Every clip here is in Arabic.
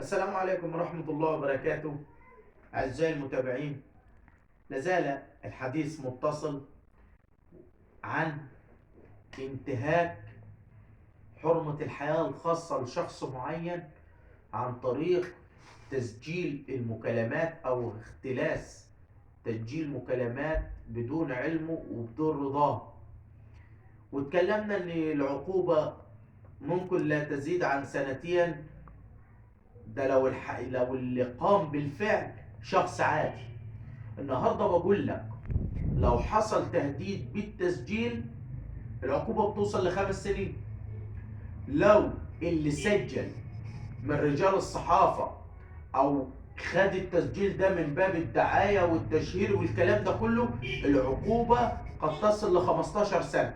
السلام عليكم ورحمة الله وبركاته. أعزائي المتابعين، لازال الحديث متصل عن انتهاك حرمة الحياة الخاصة لشخص معين عن طريق تسجيل المكالمات أو اختلاس تسجيل مكالمات بدون علمه وبدون رضاه. واتكلمنا إن العقوبة ممكن لا تزيد عن 2 سنين، ده لو اللي قام بالفعل شخص عادي. النهارده بقول لك لو حصل تهديد بالتسجيل العقوبة بتوصل ل5 سنين. لو اللي سجل من رجال الصحافة أو خد التسجيل ده من باب الدعاية والتشهير والكلام ده كله، العقوبة قد تصل ل15 سنة.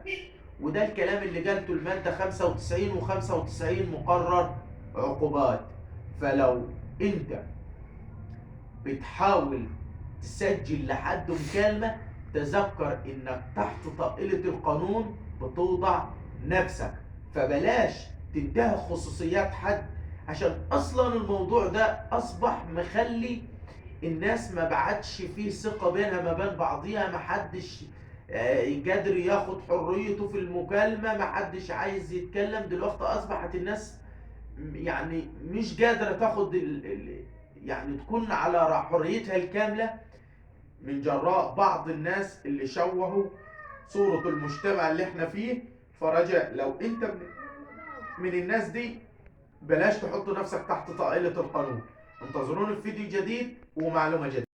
وده الكلام اللي قالته المادة 95 و95 مقرر عقوبات. فلو انت بتحاول تسجل لحد مكالمة، تذكر انك تحت طائلة القانون بتوضع نفسك، فبلاش تنتهك خصوصيات حد، عشان اصلا الموضوع ده اصبح مخلي الناس ما بعدش فيه ثقة بينها ما بين بعضيها. محدش قادر ياخد حريته في المكالمة، محدش عايز يتكلم. دلوقتي اصبحت الناس يعني مش قادرة تاخد يعني تكون على حريتها الكاملة من جراء بعض الناس اللي شوهوا صورة المجتمع اللي احنا فيه. فرجاء لو انت من الناس دي بلاش تحط نفسك تحت طائلة القانون. انتظروني في فيديو جديد ومعلومة جديدة.